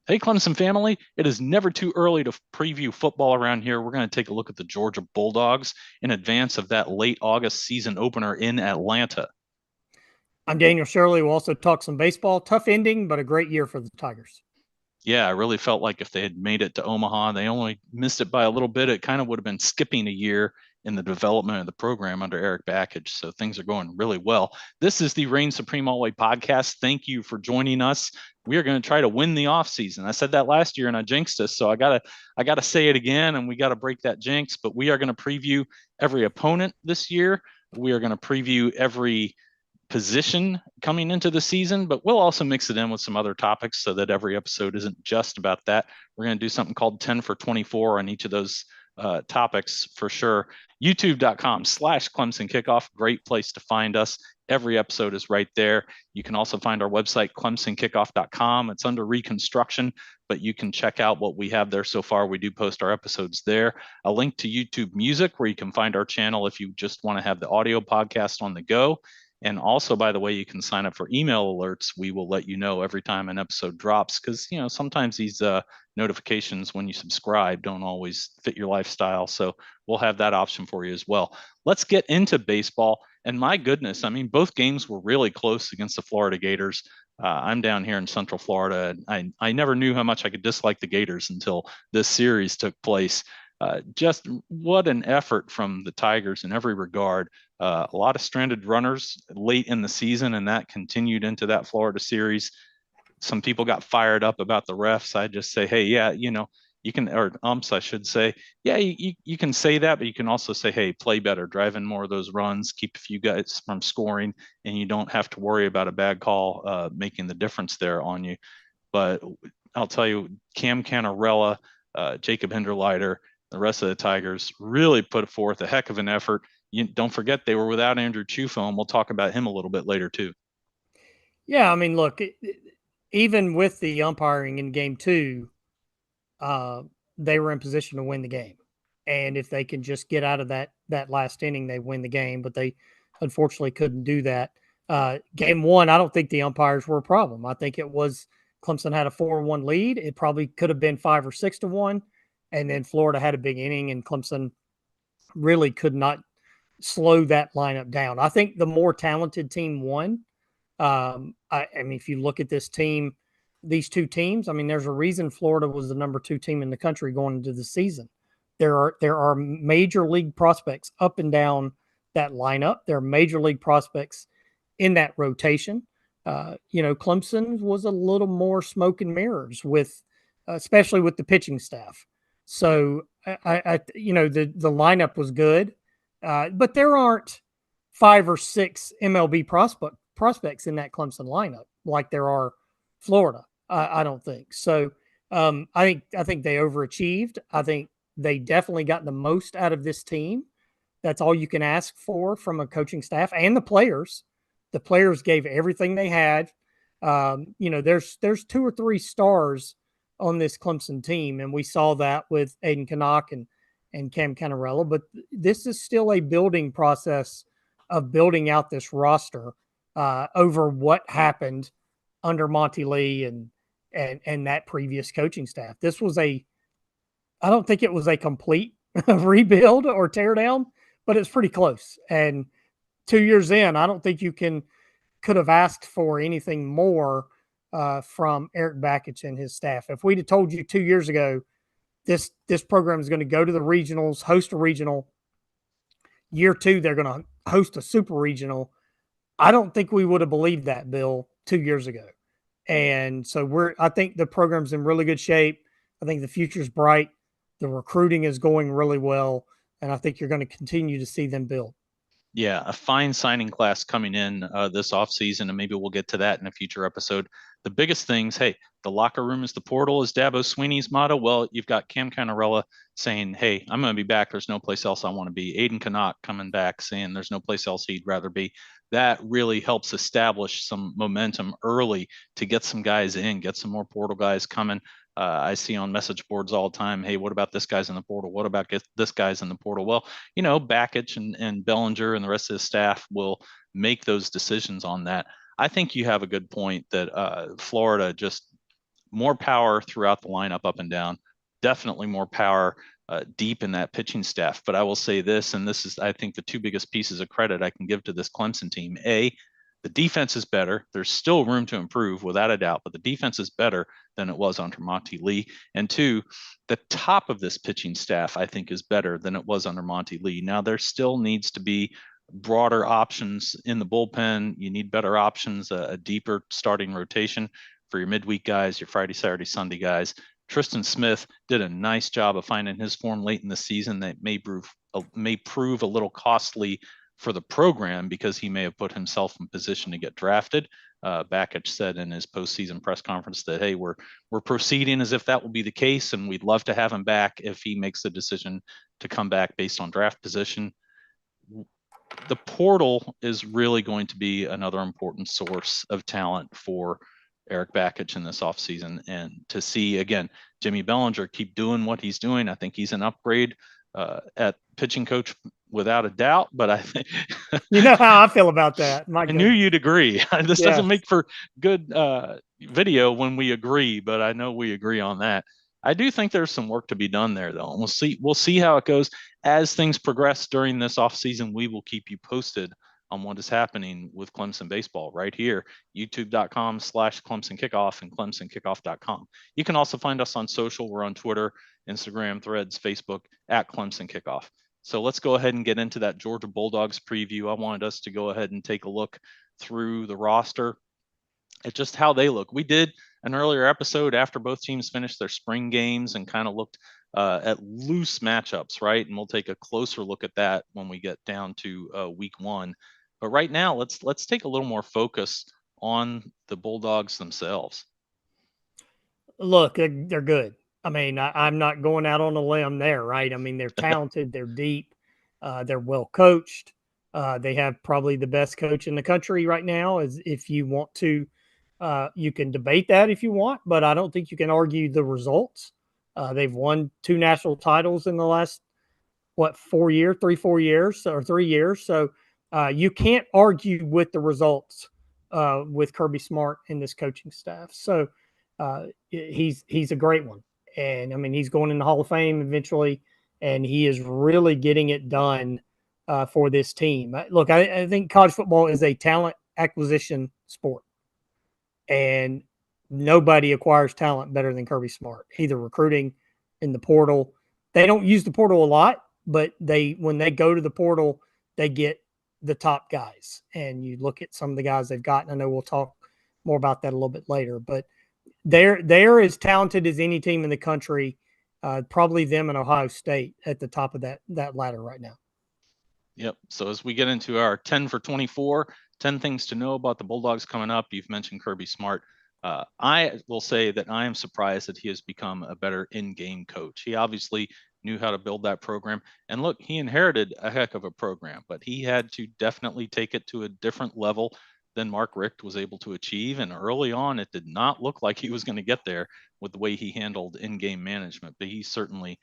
Hey, Clemson family, it is never too early to preview football around here. We're going to take a look at the Georgia Bulldogs in advance of that late August season opener in Atlanta. I'm Daniel Shirley. We'll also talk some baseball. Tough ending, but a great year for the Tigers. Yeah, I really felt like if they had made it to Omaha, they only missed it by a little bit. It kind of would have been skipping a year in the development of the program under Erik Bakich. So things are going really well. This is the Reign Supreme Alway podcast. Thank you for joining us. We are going to try to win the offseason. I said that last year and I jinxed us. So I gotta say it again and we got to break that jinx. But we are going to preview every opponent this year. We are going to preview every position coming into the season, but we'll also mix it in with some other topics so that every episode isn't just about that. We're going to do something called 10 for 24 on each of those topics for sure. YouTube.com/Clemson Kickoff, great place to find us. Every episode is right there. You can also find our website, clemsonkickoff.com. It's under reconstruction, but you can check out what we have there so far. We do post our episodes there. A link to YouTube Music, where you can find our channel if you just want to have the audio podcast on the go. And also, by the way, you can sign up for email alerts. We will let you know every time an episode drops because, sometimes these notifications when you subscribe don't always fit your lifestyle. So we'll have that option for you as well. Let's get into baseball. And my goodness, I mean, both games were really close against the Florida Gators. I'm down here in Central Florida. I never knew how much I could dislike the Gators until this series took place. Just what an effort from the Tigers in every regard. A lot of stranded runners late in the season, and that continued into that Florida series. Some people got fired up about the refs. I just say, hey, yeah, you can, or umps, I should say, yeah, you can say that, but you can also say, hey, play better, drive in more of those runs, keep a few guys from scoring, and you don't have to worry about a bad call making the difference there on you. But I'll tell you, Cam Cannarella, Jacob Hinderleiter, the rest of the Tigers really put forth a heck of an effort. You don't forget they were without Andrew Chufo, and we'll talk about him a little bit later too. Yeah, I mean, look, even with the umpiring in game two, uh, they were in position to win the game. And if they can just get out of that last inning, they win the game. But they unfortunately couldn't do that. Game one, I don't think the umpires were a problem. I think it was Clemson had a 4-1 lead. It probably could have been 5 or 6-1. And then Florida had a big inning, and Clemson really could not slow that lineup down. I think the more talented team won. I mean, if you look at this team, these two teams, I mean, there's a reason Florida was the number 2 team in the country going into the season. There are major league prospects up and down that lineup. There are major league prospects in that rotation. Clemson was a little more smoke and mirrors with, especially with the pitching staff. So the lineup was good, but there aren't 5 or 6 MLB prospects in that Clemson lineup like there are Florida. I don't think so. I think they overachieved. I think they definitely got the most out of this team. That's all you can ask for from a coaching staff and the players. The players gave everything they had. There's 2 or 3 stars on this Clemson team, and we saw that with Aiden Canuck and Cam Cannarella. But this is still a building process of building out this roster over what happened under Monty Lee and that previous coaching staff. I don't think it was a complete rebuild or teardown, but it's pretty close. And 2 years in, I don't think you could have asked for anything more from Erik Bakich and his staff. If we'd have told you 2 years ago this program is going to go to the regionals, host a regional, year 2 they're going to host a super regional, I don't think we would have believed that, Bill, 2 years ago. And so I think the program's in really good shape. I think the future's bright. The recruiting is going really well, and I think you're going to continue to see them build. Yeah, a fine signing class coming in this offseason, and maybe we'll get to that in a future episode. The biggest things, hey, the locker room is the portal, is Dabo Sweeney's motto. Well, you've got Cam Cannarella saying, hey, I'm going to be back. There's no place else I want to be. Aiden Canuck coming back saying there's no place else he'd rather be. That really helps establish some momentum early to get some guys in, get some more portal guys coming. I see on message boards all the time, hey, what about this guy's in the portal? What about this guy's in the portal? Well, Bakich and Bellinger and the rest of the staff will make those decisions on that. I think you have a good point that Florida just more power throughout the lineup up and down, definitely more power deep in that pitching staff. But I will say this, and this is, I think, the two biggest pieces of credit I can give to this Clemson team. The defense is better. There's still room to improve without a doubt, but the defense is better than it was under Monty Lee. And two, the top of this pitching staff, I think, is better than it was under Monty Lee. Now, there still needs to be broader options in the bullpen. You need better options, a deeper starting rotation for your midweek guys, your Friday, Saturday, Sunday guys. Tristan Smith did a nice job of finding his form late in the season that may prove a little costly for the program because he may have put himself in position to get drafted. Bakich said in his postseason press conference that, hey, we're proceeding as if that will be the case, and we'd love to have him back if he makes the decision to come back based on draft position. The portal is really going to be another important source of talent for Erik Bakich in this offseason. And to see, again, Jimmy Bellinger keep doing what he's doing, I think he's an upgrade at pitching coach without a doubt. But I think you know how I feel about that. I knew you'd agree. This doesn't make for good video when we agree, but I know we agree on that. I do think there's some work to be done there, though. And we'll see how it goes as things progress during this offseason. We will keep you posted on what is happening with Clemson baseball right here, youtube.com/Clemson Kickoff and ClemsonKickoff.com. You can also find us on social. We're on Twitter, Instagram, Threads, Facebook at Clemson Kickoff. So let's go ahead and get into that Georgia Bulldogs preview. I wanted us to go ahead and take a look through the roster at just how they look. We did an earlier episode after both teams finished their spring games and kind of looked at loose matchups, right? And we'll take a closer look at that when we get down to week one. But right now, let's take a little more focus on the Bulldogs themselves. Look, they're good. I mean, I'm not going out on a limb there, right? I mean, they're talented, they're deep, they're well coached. They have probably the best coach in the country right now. As if you want to, you can debate that if you want, but I don't think you can argue the results. They've won 2 national titles in the last 4 years, 3 years. So you can't argue with the results with Kirby Smart and this coaching staff. So he's a great one. And I mean, he's going in the Hall of Fame eventually, and he is really getting it done for this team. Look, I think college football is a talent acquisition sport, and nobody acquires talent better than Kirby Smart, either recruiting in the portal. They don't use the portal a lot, but when they go to the portal, they get the top guys. And you look at some of the guys they've gotten. I know we'll talk more about that a little bit later, but they're as talented as any team in the country. Probably them and Ohio State at the top of that ladder right now. Yep. So as we get into our 10 for 24, 10 things to know about the Bulldogs coming up, you've mentioned Kirby Smart. I will say that I am surprised that he has become a better in-game coach. He obviously knew how to build that program. And look, he inherited a heck of a program, but he had to definitely take it to a different level than Mark Richt was able to achieve. And early on, it did not look like he was going to get there with the way he handled in-game management, but he certainly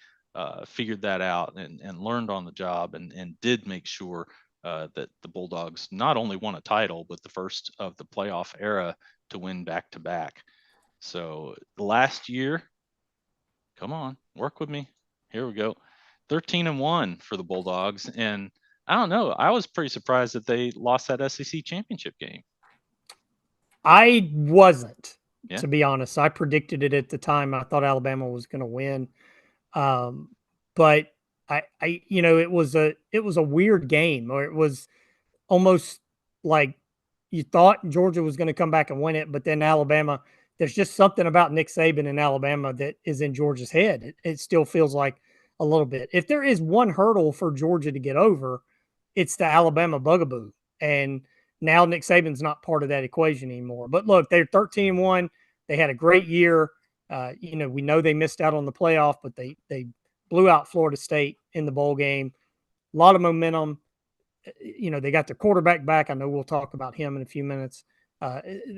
figured that out and learned on the job and did make sure that the Bulldogs not only won a title, but the first of the playoff era to win back-to-back. So last year, come on, work with me. Here we go. 13-1 for the Bulldogs. And I don't know. I was pretty surprised that they lost that SEC championship game. I wasn't, to be honest. I predicted it at the time. I thought Alabama was going to win. But I it was a weird game, or it was almost like you thought Georgia was going to come back and win it, but then Alabama, there's just something about Nick Saban in Alabama that is in Georgia's head. It still feels like a little bit. If there is one hurdle for Georgia to get over, it's the Alabama bugaboo. And now Nick Saban's not part of that equation anymore. But look, they're 13-1. They had a great year. We know they missed out on the playoff, but they blew out Florida State in the bowl game. A lot of momentum. They got their quarterback back. I know we'll talk about him in a few minutes.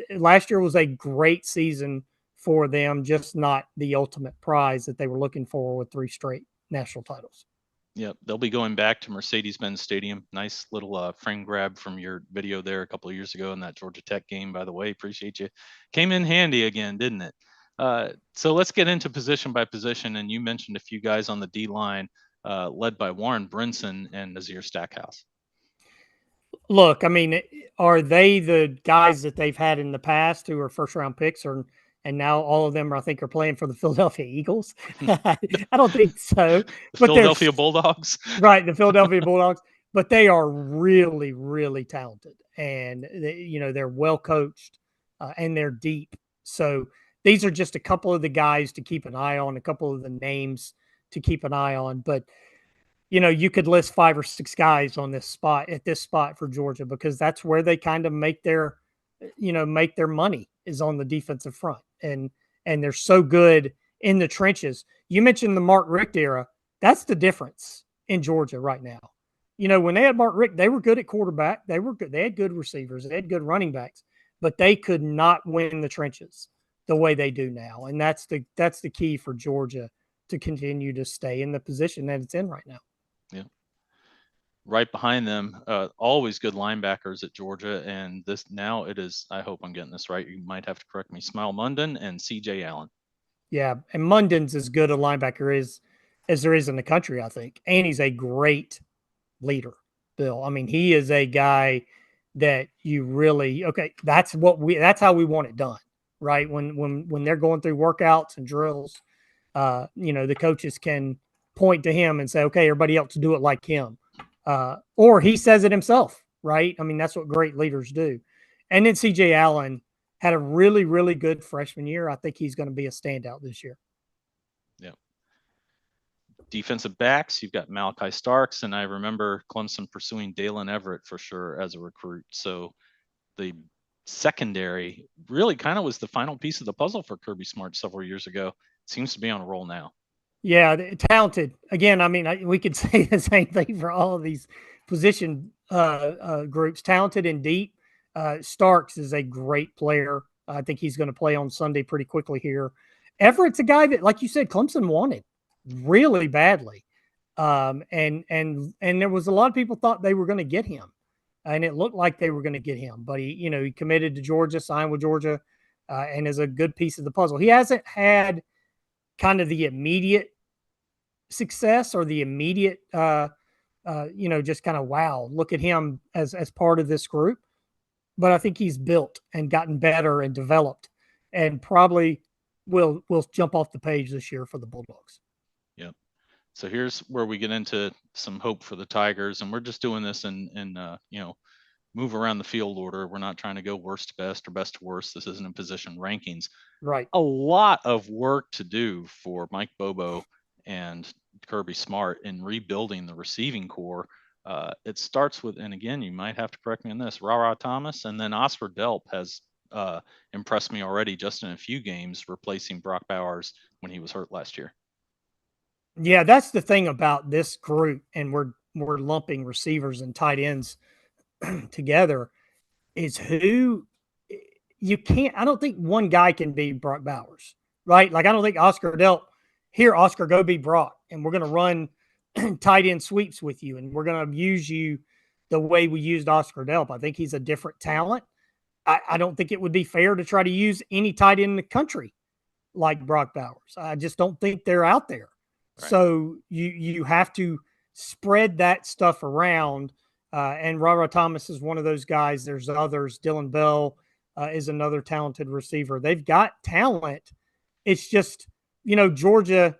Last year was a great season for them, just not the ultimate prize that they were looking for with 3 straight national titles. Yep, they'll be going back to Mercedes-Benz Stadium. Nice little frame grab from your video there a couple of years ago in that Georgia Tech game, by the way. Appreciate you. Came in handy again, didn't it? So let's get into position by position. And you mentioned a few guys on the D line, led by Warren Brinson and Nazir Stackhouse. Look, I mean, are they the guys that they've had in the past who are first round picks, or and now all of them I think are playing for the Philadelphia Eagles? I don't think so. The But they're Philadelphia Bulldogs. right, the Philadelphia Bulldogs. But they are really, really talented, and they're well coached, and they're deep. So these are just a couple of the guys to keep an eye on, a couple of the names to keep an eye on. But you could list 5 or 6 guys on this spot for Georgia, because that's where they kind of make their money, is on the defensive front. And they're so good in the trenches. You mentioned the Mark Richt era. That's the difference in Georgia right now. When they had Mark Richt, they were good at quarterback. They were good. They had good receivers. They had good running backs, but they could not win the trenches the way they do now. And that's the key for Georgia to continue to stay in the position that it's in right now. Yeah. Right behind them, always good linebackers at Georgia. And this now it is, I hope I'm getting this right. You might have to correct me. Smile Munden and CJ Allen. Yeah. And Munden's as good a linebacker as there is in the country, I think. And he's a great leader, Bill. I mean, he is a guy that you really, that's how we want it done, right? When they're going through workouts and drills, the coaches can point to him and say, okay, everybody else do it like him. Or he says it himself, right? I mean, that's what great leaders do. And then CJ Allen had a really, really good freshman year. I think he's going to be a standout this year. Yeah. Defensive backs, you've got Malachi Starks, and I remember Clemson pursuing Dalen Everett for sure as a recruit. So the secondary really kind of was the final piece of the puzzle for Kirby Smart several years ago. Seems to be on a roll now. Yeah, talented. Again, I mean, we could say the same thing for all of these position groups. Talented and deep. Starks is a great player. I think he's going to play on Sunday pretty quickly here. Everett's a guy that, like you said, Clemson wanted really badly, and there was a lot of people thought they were going to get him, and it looked like they were going to get him. But he committed to Georgia, signed with Georgia, and is a good piece of the puzzle. He hasn't had kind of the immediate success or the immediate just kind of wow, look at him as part of this group, but I think he's built and gotten better and developed, and probably will jump off the page this year for the Bulldogs. Yep. So here's where we get into some hope for the Tigers, and we're just doing this in move around the field order. We're not trying to go worst to best or best to worst. This isn't in position rankings. Right. A lot of work to do for Mike Bobo and Kirby Smart in rebuilding the receiving core. It starts with, and again, you might have to correct me on this, Rara Thomas, and then Oscar Delp has impressed me already just in a few games, replacing Brock Bowers when he was hurt last year. Yeah, that's the thing about this group, and we're lumping receivers and tight ends together, is who you can't. I don't think one guy can be Brock Bowers, right? Like, I don't think Oscar Delp, here, Oscar, go be Brock, and we're going to run tight end sweeps with you, and we're going to use you the way we used Oscar Delp. I think he's a different talent. I don't think it would be fair to try to use any tight end in the country like Brock Bowers. I just don't think they're out there. Right. So you have to spread that stuff around. And Rara Thomas is one of those guys. There's others. Dylan Bell is another talented receiver. They've got talent. It's just, Georgia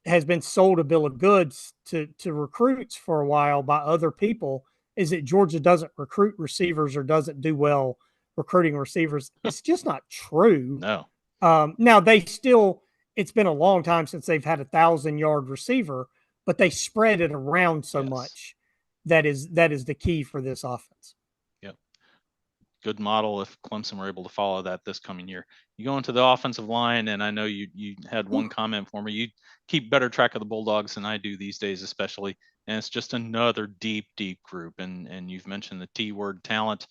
has been sold a bill of goods to recruits for a while by other people, is that Georgia doesn't recruit receivers or doesn't do well recruiting receivers. It's just not true. No. Now it's been a long time since they've had 1,000-yard receiver, but they spread it around so much. That is the key for this offense. Yep. Good model if Clemson were able to follow that this coming year. You go into the offensive line, and I know you had one comment for me. You keep better track of the Bulldogs than I do these days, especially. And it's just another deep, deep group. And you've mentioned the T word, talent.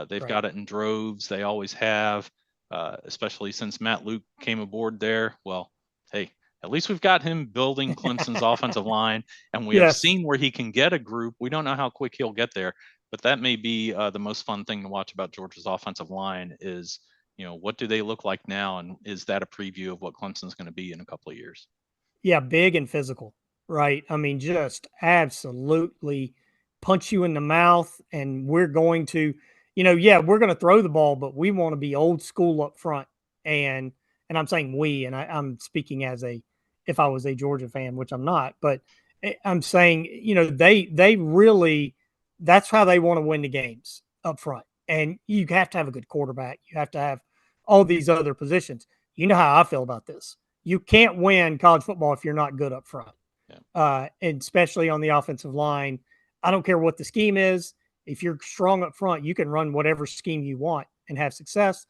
They've got it in droves. They always have. Especially since Matt Luke came aboard there. Well, hey, at least we've got him building Clemson's offensive line, and we have seen where he can get a group. We don't know how quick he'll get there, but that may be the most fun thing to watch about Georgia's offensive line is what do they look like now? And is that a preview of what Clemson's going to be in a couple of years? Yeah, big and physical, right? I mean, just absolutely punch you in the mouth. And we're going to, yeah, we're going to throw the ball, but we want to be old school up front. And I'm saying we, and I'm speaking as if I was a Georgia fan, which I'm not, but I'm saying, they really, that's how they want to win the games up front. And you have to have a good quarterback. You have to have all these other positions. You know how I feel about this. You can't win college football if you're not good up front, Yeah. and especially on the offensive line. I don't care what the scheme is. If you're strong up front, you can run whatever scheme you want and have success.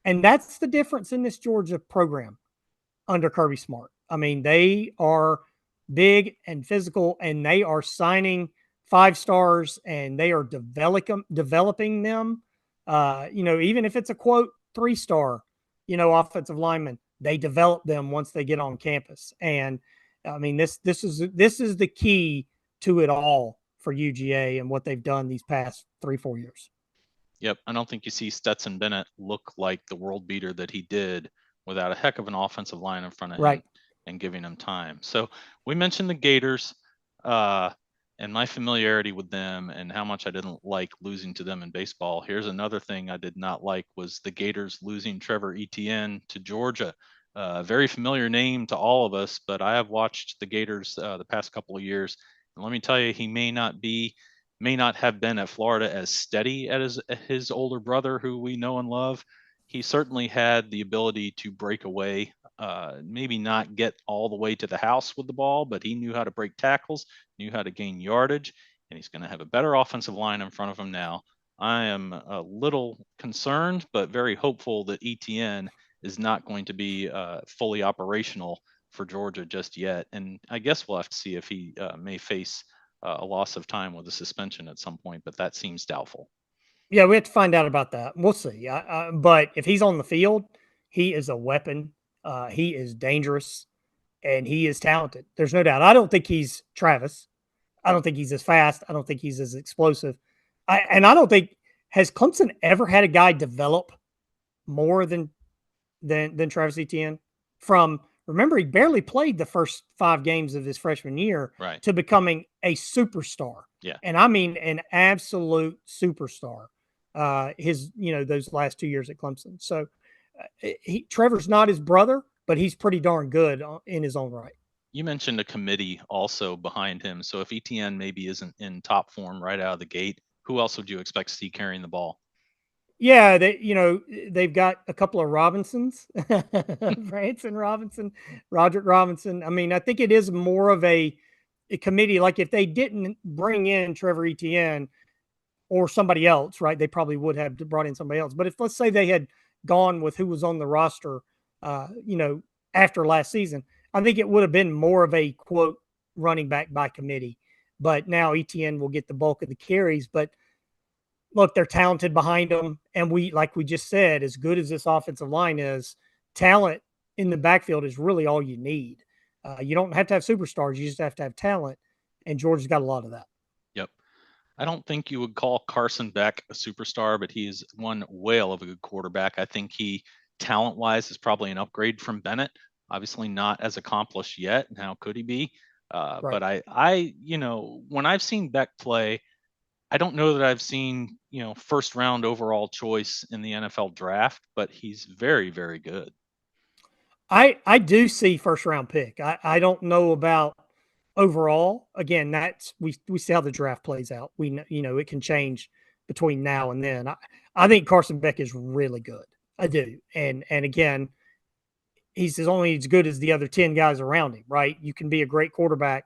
And that's the difference in this Georgia program under Kirby Smart. I mean, they are big and physical, and they are signing 5 stars, and they are developing them. Even if it's a quote 3-star, offensive lineman, they develop them once they get on campus. And I mean, this is the key to it all for UGA and what they've done these past 3-4 years. Yep. I don't think you see Stetson Bennett look like the world beater that he did without a heck of an offensive line in front of him Right. and giving him time. So we mentioned the Gators uh, and my familiarity with them and how much I didn't like losing to them in baseball. Here's another thing I did not like was the Gators losing Trevor Etienne to Georgia. Very familiar name to all of us, but I have watched the Gators the past couple of years. And let me tell you, he may not have been at Florida as steady as his older brother, who we know and love. He certainly had the ability to break away, maybe not get all the way to the house with the ball, but he knew how to break tackles, knew how to gain yardage, and he's going to have a better offensive line in front of him now. I am a little concerned, but very hopeful that ETN is not going to be fully operational for Georgia just yet. And I guess we'll have to see if he may face a loss of time with a suspension at some point, but that seems doubtful. Yeah, we have to find out about that. We'll see. But if he's on the field, he is a weapon. He is dangerous, and he is talented. There's no doubt. I don't think he's Travis. I don't think he's as fast. I don't think he's as explosive. I don't think, has Clemson ever had a guy develop more than Travis Etienne? From, remember, he barely played the first 5 games of his freshman year Right. to becoming a superstar. Yeah. And I mean an absolute superstar. Those last 2 years at Clemson. So Trevor's not his brother, but he's pretty darn good in his own right. You mentioned a committee also behind him. So if ETN maybe isn't in top form right out of the gate, who else would you expect to see carrying the ball? Yeah, they've got a couple of Robinsons, Branson Robinson, Roderick Robinson. I mean, I think it is more of a committee. Like if they didn't bring in Trevor Etienne or somebody else, right? They probably would have brought in somebody else. But if, let's say, they had gone with who was on the roster, after last season, I think it would have been more of a quote running back by committee. But now Etienne will get the bulk of the carries. But look, they're talented behind them. And like we just said, as good as this offensive line is, talent in the backfield is really all you need. You don't have to have superstars. You just have to have talent. And Georgia's got a lot of that. Yep. I don't think you would call Carson Beck a superstar, but he is one whale of a good quarterback. I think he, talent wise, is probably an upgrade from Bennett. Obviously, not as accomplished yet. And how could he be? Right. But when I've seen Beck play, I don't know that I've seen, first round overall choice in the NFL draft, but he's very, very good. I do see first round pick. I don't know about overall. Again, that's we see how the draft plays out. It can change between now and then. I think Carson Beck is really good. I do. And again, he's only as good as the other 10 guys around him, right? You can be a great quarterback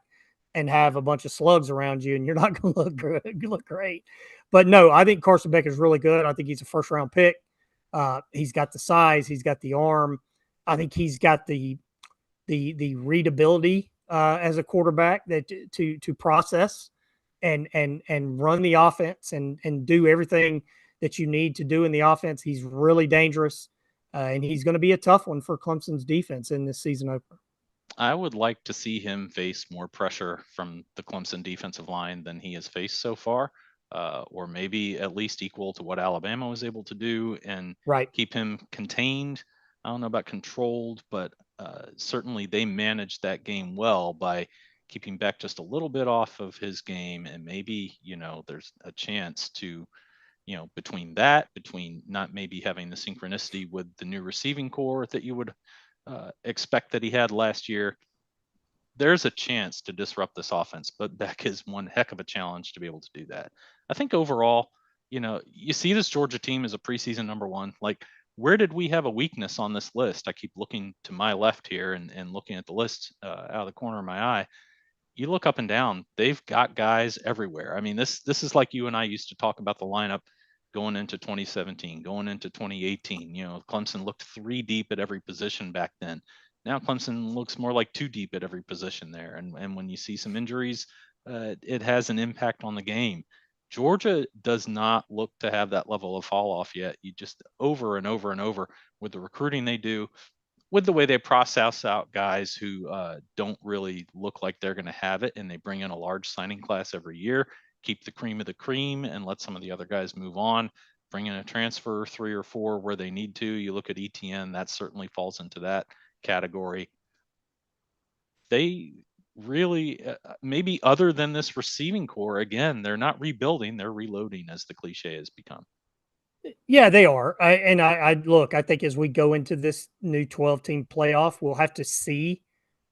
and have a bunch of slugs around you and you're not going to look great. But no, I think Carson Beck is really good. I think he's a first round pick. He's got the size, he's got the arm. I think he's got the readability as a quarterback that to process and run the offense and do everything that you need to do in the offense. He's really dangerous, and he's going to be a tough one for Clemson's defense in this season opener. I would like to see him face more pressure from the Clemson defensive line than he has faced so far. or maybe at least equal to what Alabama was able to do, and Right. keep him contained. I don't know about controlled, but certainly they managed that game well by keeping Beck just a little bit off of his game. And maybe, there's a chance to, between not maybe having the synchronicity with the new receiving core that you would expect that he had last year, there's a chance to disrupt this offense. But Beck is one heck of a challenge to be able to do that. I think overall, you see this Georgia team as a preseason number one. Like, where did we have a weakness on this list? I keep looking to my left here and looking at the list out of the corner of my eye. You look up and down, they've got guys everywhere. I mean, this is like you and I used to talk about the lineup going into 2017, going into 2018. Clemson looked three deep at every position back then. Now Clemson looks more like two deep at every position there. And when you see some injuries, it has an impact on the game. Georgia does not look to have that level of fall off yet. You just over and over and over with the recruiting they do, with the way they process out guys who don't really look like they're going to have it, and they bring in a large signing class every year, keep the cream of the cream, and let some of the other guys move on. Bring in a transfer, 3 or 4 where they need to. You look at Etienne, that certainly falls into that category. They really, maybe other than this receiving core, again, they're not rebuilding, they're reloading, as the cliche has become. Yeah, they are. I look, I think as we go into this new 12-team playoff, we'll have to see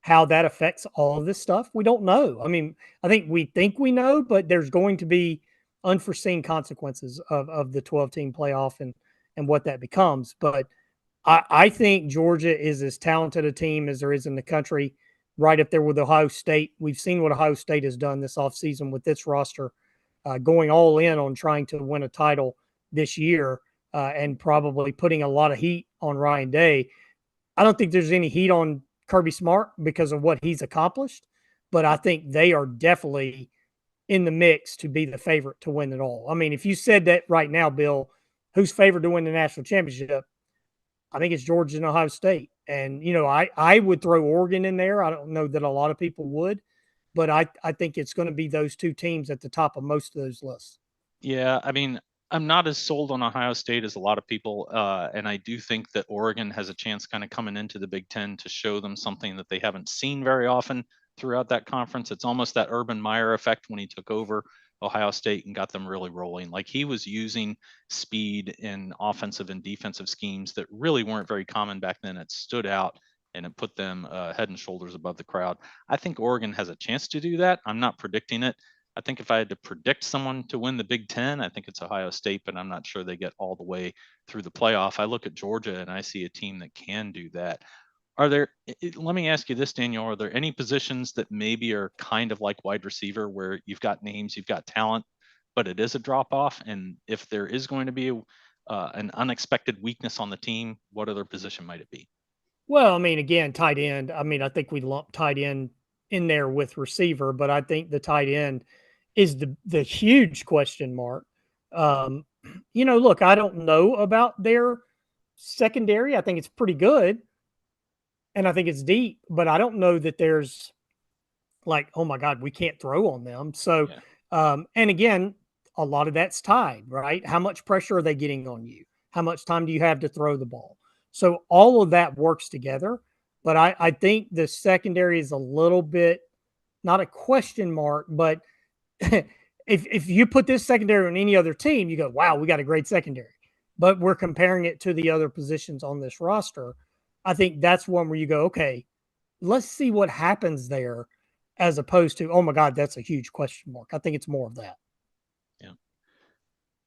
how that affects all of this stuff. We don't know. I mean, I think we know, but there's going to be unforeseen consequences of the 12-team playoff and what that becomes. But I think Georgia is as talented a team as there is in the country, right up there with Ohio State. We've seen what Ohio State has done this offseason with its roster, going all in on trying to win a title this year, and probably putting a lot of heat on Ryan Day. I don't think there's any heat on Kirby Smart because of what he's accomplished, but I think they are definitely in the mix to be the favorite to win it all. I mean, if you said that right now, Bill, who's favored to win the national championship? I think it's Georgia and Ohio State. And, I would throw Oregon in there. I don't know that a lot of people would, but I think it's going to be those two teams at the top of most of those lists. Yeah, I mean, I'm not as sold on Ohio State as a lot of people, and I do think that Oregon has a chance kind of coming into the Big Ten to show them something that they haven't seen very often throughout that conference. It's almost that Urban Meyer effect when he took over Ohio State and got them really rolling. Like, he was using speed in offensive and defensive schemes that really weren't very common back then. It stood out and it put them head and shoulders above the crowd. I think Oregon has a chance to do that. I'm not predicting it. I think if I had to predict someone to win the Big Ten, I think it's Ohio State, but I'm not sure they get all the way through the playoff. I look at Georgia and I see a team that can do that. Let me ask you this, Daniel, are there any positions that maybe are kind of like wide receiver where you've got names, you've got talent, but it is a drop off? And if there is going to be an unexpected weakness on the team, what other position might it be? Well, I mean, again, tight end. I mean, I think we lump tight end in there with receiver, but I think the tight end is the huge question mark. Um, look, I don't know about their secondary. I think it's pretty good, and I think it's deep, but I don't know that there's like, oh my God, we can't throw on them. So, Yeah. and again, a lot of that's tied, right? How much pressure are they getting on you? How much time do you have to throw the ball? So all of that works together. But I think the secondary is a little bit not a question mark, but if you put this secondary on any other team, you go, wow, we got a great secondary. But we're comparing it to the other positions on this roster. I think that's one where you go, okay, let's see what happens there, as opposed to, oh my God, that's a huge question mark. I think it's more of that. Yeah.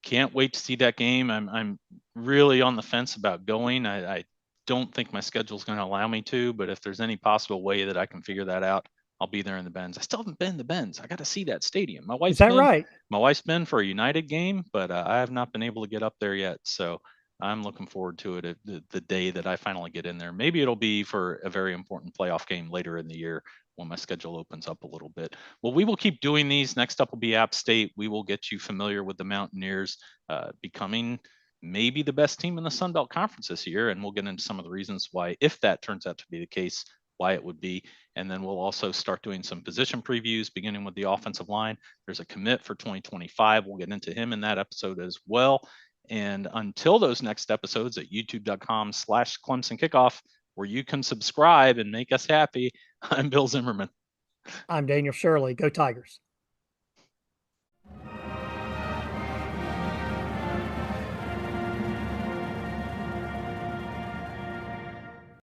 Can't wait to see that game. I'm really on the fence about going. I don't think my schedule is going to allow me to, but if there's any possible way that I can figure that out, I'll be there in the Benz. I still haven't been in the Benz. I got to see that stadium. Is that right? My wife's been for a United game, but I have not been able to get up there yet. So I'm looking forward to it the day that I finally get in there. Maybe it'll be for a very important playoff game later in the year when my schedule opens up a little bit. Well, we will keep doing these. Next up will be App State. We will get you familiar with the Mountaineers becoming maybe the best team in the Sun Belt Conference this year, and we'll get into some of the reasons why, if that turns out to be the case, why it would be. And then we'll also start doing some position previews, beginning with the offensive line. There's a commit for 2025. We'll get into him in that episode as well. And until those next episodes at youtube.com/Clemson Kickoff, where you can subscribe and make us happy, I'm Bill Zimmerman. I'm Daniel Shirley. Go Tigers.